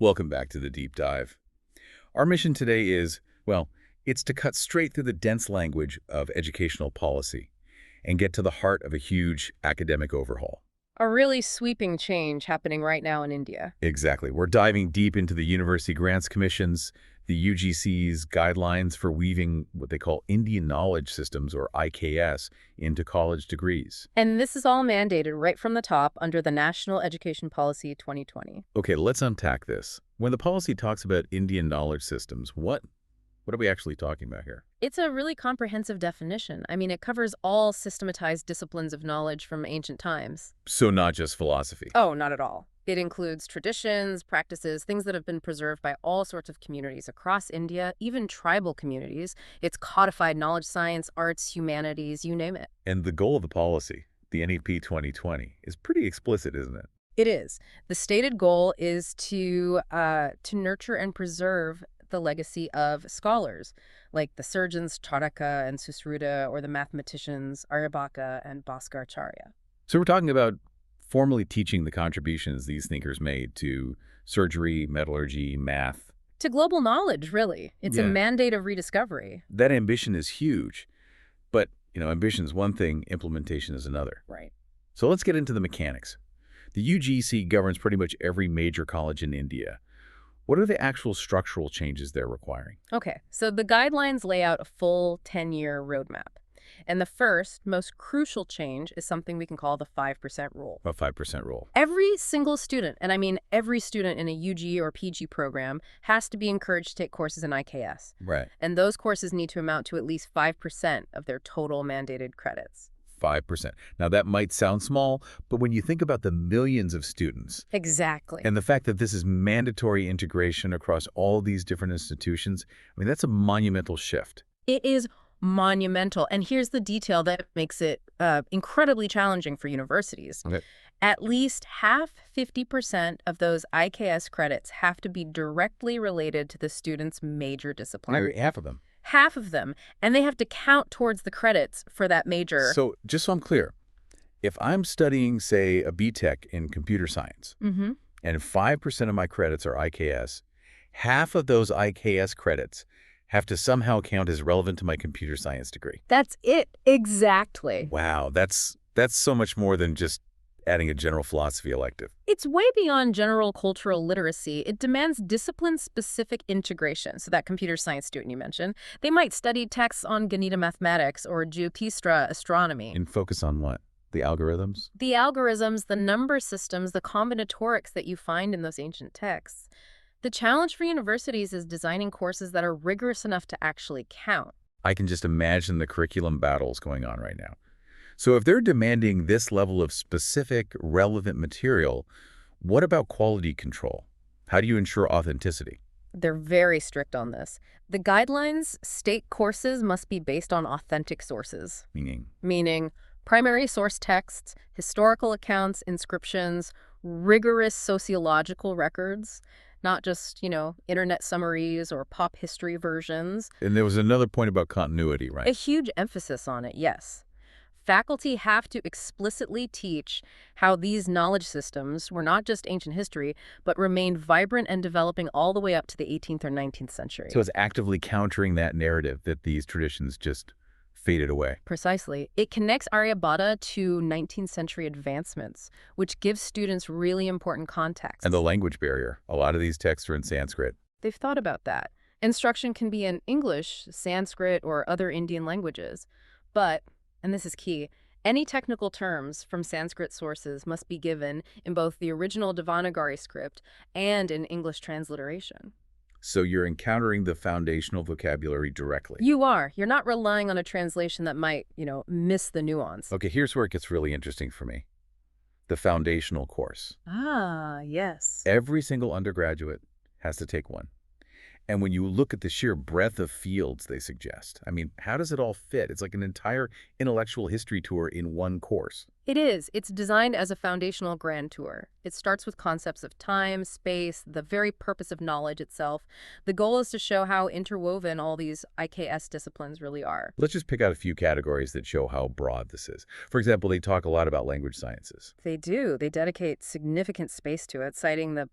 Welcome back to the Deep Dive. Our mission today is, well, it's to cut straight through the dense language of educational policy and get to the heart of a huge academic overhaul. A really sweeping change happening right now in India. Exactly. We're diving deep into the University Grants Commission's, the UGC's guidelines for weaving what they call Indian knowledge systems, or IKS, into college degrees. And this is all mandated right from the top under the National Education Policy 2020. Okay, let's unpack this. When the policy talks about Indian knowledge systems, what are we actually talking about here? It's a really comprehensive definition. I mean, it covers all systematized disciplines of knowledge from ancient times. So not just philosophy. Oh, not at all. It includes traditions, practices, things that have been preserved by all sorts of communities across India, even tribal communities. It's codified knowledge, science, arts, humanities, you name it. And the goal of the policy, the NEP 2020, is pretty explicit, isn't it? It is. The stated goal is to nurture and preserve the legacy of scholars, like the surgeons Charaka and Susruta, or the mathematicians Aryabhata and Bhaskaracharya. So we're talking about formally teaching the contributions these thinkers made to surgery, metallurgy, math. To global knowledge, really. It's a mandate of rediscovery. That ambition is huge. But, ambition is one thing, implementation is another. Right. So let's get into the mechanics. The UGC governs pretty much every major college in India. What are the actual structural changes they're requiring? Okay, so the guidelines lay out a full 10-year roadmap. And the first, most crucial change is something we can call the 5% rule. A 5% rule. Every single student, and I mean every student in a UG or PG program, has to be encouraged to take courses in IKS. Right. And those courses need to amount to at least 5% of their total mandated credits. 5%. Now, that might sound small, but when you think about the millions of students. Exactly. And the fact that this is mandatory integration across all these different institutions, I mean, that's a monumental shift. It is monumental. And here's the detail that makes it incredibly challenging for universities. Okay. At least half, 50% of those IKS credits have to be directly related to the student's major discipline. Half of them. Half of them. And they have to count towards the credits for that major. So just so I'm clear, if I'm studying, say, a BTech in computer science, and 5% of my credits are IKS, half of those IKS credits have to somehow count as relevant to my computer science degree. That's it. Exactly. Wow, that's so much more than just adding a general philosophy elective. It's way beyond general cultural literacy. It demands discipline-specific integration. So that computer science student you mentioned, they might study texts on Gaṇita mathematics or Jyotiṣa astronomy. And focus on what? The algorithms? The algorithms, the number systems, the combinatorics that you find in those ancient texts. The challenge for universities is designing courses that are rigorous enough to actually count. I can just imagine the curriculum battles going on right now. So if they're demanding this level of specific, relevant material, what about quality control? How do you ensure authenticity? They're very strict on this. The guidelines state courses must be based on authentic sources. Meaning primary source texts, historical accounts, inscriptions, rigorous sociological records, not just, internet summaries or pop history versions. And there was another point about continuity, right? A huge emphasis on it, yes. Faculty have to explicitly teach how these knowledge systems were not just ancient history, but remained vibrant and developing all the way up to the 18th or 19th century. So it's actively countering that narrative that these traditions just faded away. Precisely. It connects Aryabhata to 19th century advancements, which gives students really important context. And the language barrier. A lot of these texts are in Sanskrit. They've thought about that. Instruction can be in English, Sanskrit, or other Indian languages. But, and this is key, any technical terms from Sanskrit sources must be given in both the original Devanagari script and in English transliteration. So you're encountering the foundational vocabulary directly. You are. You're not relying on a translation that might, miss the nuance. Okay, here's where it gets really interesting for me. The foundational course. Ah, yes. Every single undergraduate has to take one. And when you look at the sheer breadth of fields they suggest, I mean, how does it all fit? It's like an entire intellectual history tour in one course. It is. It's designed as a foundational grand tour. It starts with concepts of time, space, the very purpose of knowledge itself. The goal is to show how interwoven all these IKS disciplines really are. Let's just pick out a few categories that show how broad this is. For example, they talk a lot about language sciences. They do. They dedicate significant space to it, citing the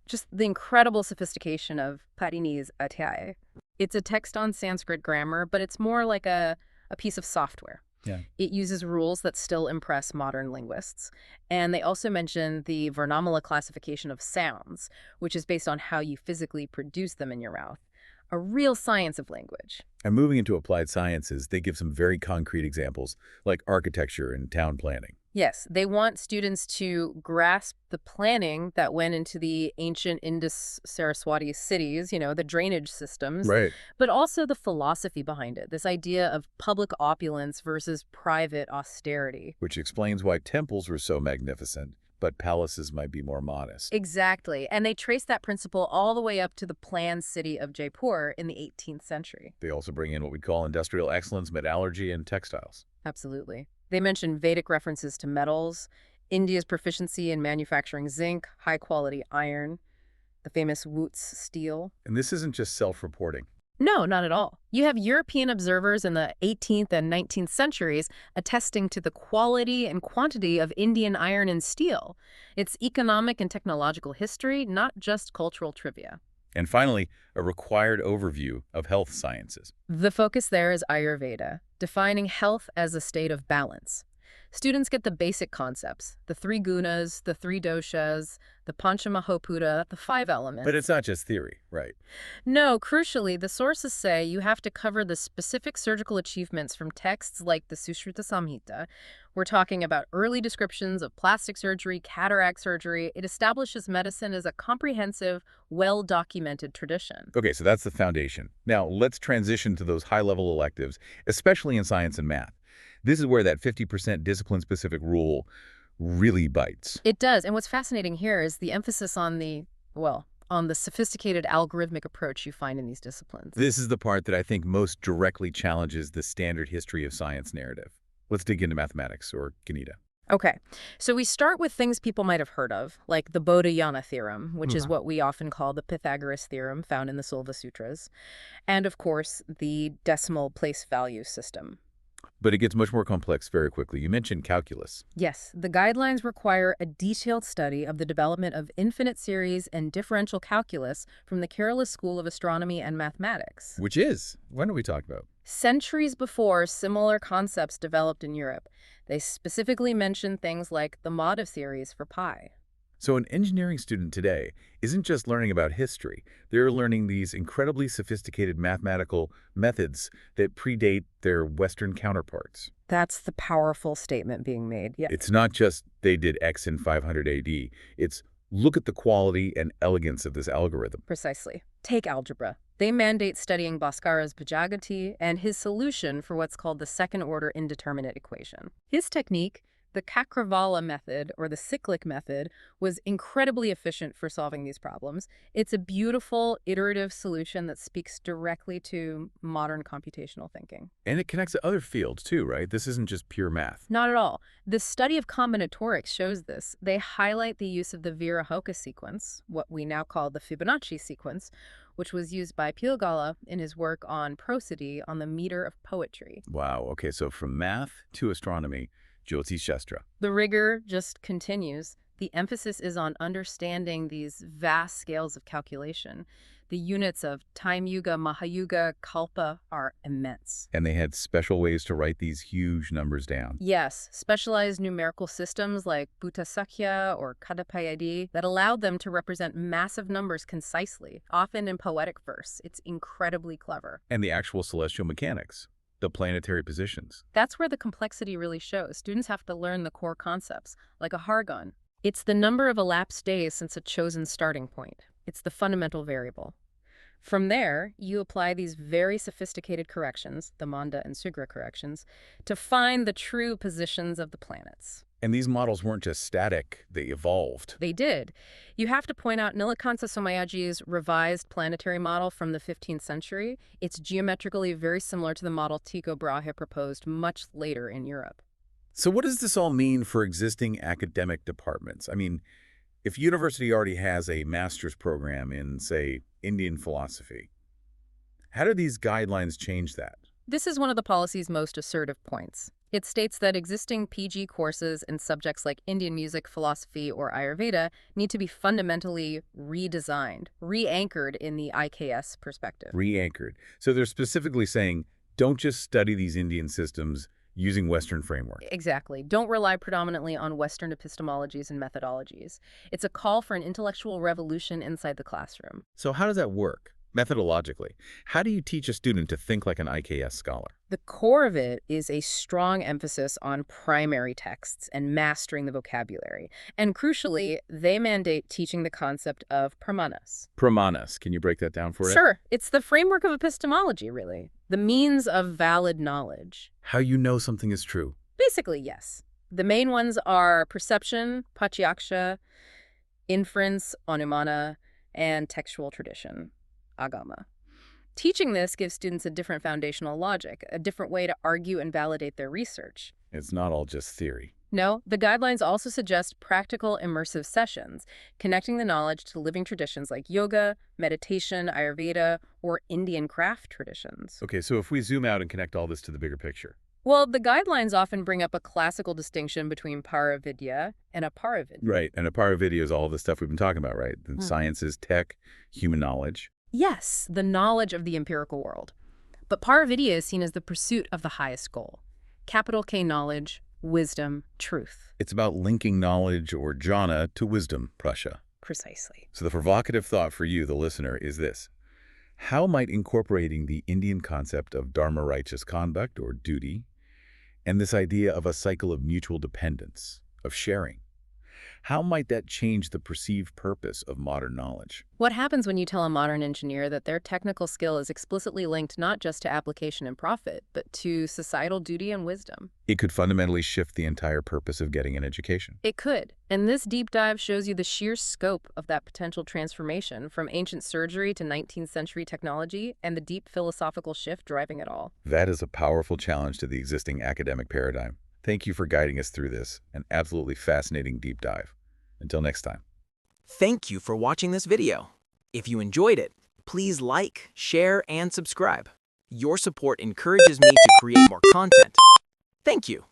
Just the incredible sophistication of Parinih's Adhyaya. It's a text on Sanskrit grammar, but it's more like a piece of software. Yeah. It uses rules that still impress modern linguists. And they also mention the Varnamala classification of sounds, which is based on how you physically produce them in your mouth. A real science of language. And moving into applied sciences, they give some very concrete examples, like architecture and town planning. Yes, they want students to grasp the planning that went into the ancient Indus-Saraswati cities, the drainage systems, Right. but also the philosophy behind it, this idea of public opulence versus private austerity. Which explains why temples were so magnificent, but palaces might be more modest. Exactly, and they trace that principle all the way up to the planned city of Jaipur in the 18th century. They also bring in what we'd call industrial excellence, metallurgy, and textiles. Absolutely. They mention Vedic references to metals, India's proficiency in manufacturing zinc, high-quality iron, the famous Wootz steel. And this isn't just self-reporting. No, not at all. You have European observers in the 18th and 19th centuries attesting to the quality and quantity of Indian iron and steel. It's economic and technological history, not just cultural trivia. And finally, a required overview of health sciences. The focus there is Ayurveda, defining health as a state of balance. Students get the basic concepts, the 3 gunas, the 3 doshas, the panchamahoputa, the 5 elements. But it's not just theory, right? No, crucially, the sources say you have to cover the specific surgical achievements from texts like the Sushruta Samhita. We're talking about early descriptions of plastic surgery, cataract surgery. It establishes medicine as a comprehensive, well-documented tradition. Okay, so that's the foundation. Now, let's transition to those high-level electives, especially in science and math. This is where that 50% discipline-specific rule really bites. It does, and what's fascinating here is the emphasis on the sophisticated algorithmic approach you find in these disciplines. This is the part that I think most directly challenges the standard history of science narrative. Let's dig into mathematics, or Gaṇita. Okay, so we start with things people might have heard of, like the Bodhayana theorem, which is what we often call the Pythagoras theorem found in the Sulva Sutras, and of course, the decimal place value system. But it gets much more complex very quickly. You mentioned calculus. Yes, the guidelines require a detailed study of the development of infinite series and differential calculus from the Kerala School of Astronomy and Mathematics. Which is? When are we talking about? Centuries before similar concepts developed in Europe. They specifically mention things like the Mode series for pi. So an engineering student today isn't just learning about history. They're learning these incredibly sophisticated mathematical methods that predate their Western counterparts. That's the powerful statement being made. Yeah. It's not just they did X in 500 AD. It's look at the quality and elegance of this algorithm. Precisely. Take algebra. They mandate studying Bhaskara's Bhajagati and his solution for what's called the second-order indeterminate equation. His technique, the Cakravala method, or the cyclic method, was incredibly efficient for solving these problems. It's a beautiful, iterative solution that speaks directly to modern computational thinking. And it connects to other fields too, right? This isn't just pure math. Not at all. The study of combinatorics shows this. They highlight the use of the Virahoka sequence, what we now call the Fibonacci sequence, which was used by Pilgala in his work on prosody on the meter of poetry. Wow. Okay, so from math to astronomy, Jyotiṣāstra. The rigor just continues. The emphasis is on understanding these vast scales of calculation. The units of time yuga, mahayuga, kalpa are immense. And they had special ways to write these huge numbers down. Yes, specialized numerical systems like Bhutasakhya or Kadapayadi that allowed them to represent massive numbers concisely, often in poetic verse. It's incredibly clever. And the actual celestial mechanics. The planetary positions. That's where the complexity really shows. Students have to learn the core concepts, like a Hargon. It's the number of elapsed days since a chosen starting point. It's the fundamental variable. From there, you apply these very sophisticated corrections, the Manda and Sugra corrections, to find the true positions of the planets. And these models weren't just static, they evolved. They did. You have to point out Nilakanta Somayaji's revised planetary model from the 15th century. It's geometrically very similar to the model Tycho Brahe proposed much later in Europe. So what does this all mean for existing academic departments? I mean, if university already has a master's program in, say, Indian philosophy, how do these guidelines change that? This is one of the policy's most assertive points. It states that existing PG courses in subjects like Indian music, philosophy, or Ayurveda need to be fundamentally redesigned, re-anchored in the IKS perspective. Re-anchored. So they're specifically saying, don't just study these Indian systems using Western framework. Exactly. Don't rely predominantly on Western epistemologies and methodologies. It's a call for an intellectual revolution inside the classroom. So how does that work? Methodologically, how do you teach a student to think like an IKS scholar? The core of it is a strong emphasis on primary texts and mastering the vocabulary. And crucially, they mandate teaching the concept of pramanas. Pramanas. Can you break that down for us? Sure. It's the framework of epistemology, really. The means of valid knowledge. How you know something is true. Basically, yes. The main ones are perception, pratyaksha, inference, anumana, and textual tradition, agama. Teaching this gives students a different foundational logic, a different way to argue and validate their research. It's not all just theory. No, the guidelines also suggest practical, immersive sessions, connecting the knowledge to living traditions like yoga, meditation, Ayurveda, or Indian craft traditions. Okay, so if we zoom out and connect all this to the bigger picture. Well, the guidelines often bring up a classical distinction between Paravidya and Aparavidya. Right, and Aparavidya is all the stuff we've been talking about, right? The sciences, tech, human knowledge. Yes, the knowledge of the empirical world. But Paravidya is seen as the pursuit of the highest goal. Capital K knowledge, wisdom, truth. It's about linking knowledge, or jhana, to wisdom, prasha. Precisely. So the provocative thought for you, the listener, is this. How might incorporating the Indian concept of dharma righteous conduct, or duty, and this idea of a cycle of mutual dependence, of sharing, how might that change the perceived purpose of modern knowledge? What happens when you tell a modern engineer that their technical skill is explicitly linked not just to application and profit, but to societal duty and wisdom? It could fundamentally shift the entire purpose of getting an education. It could. And this deep dive shows you the sheer scope of that potential transformation from ancient surgery to 19th century technology and the deep philosophical shift driving it all. That is a powerful challenge to the existing academic paradigm. Thank you for guiding us through this, an absolutely fascinating deep dive. Until next time. Thank you for watching this video. If you enjoyed it, please like, share, and subscribe. Your support encourages me to create more content. Thank you.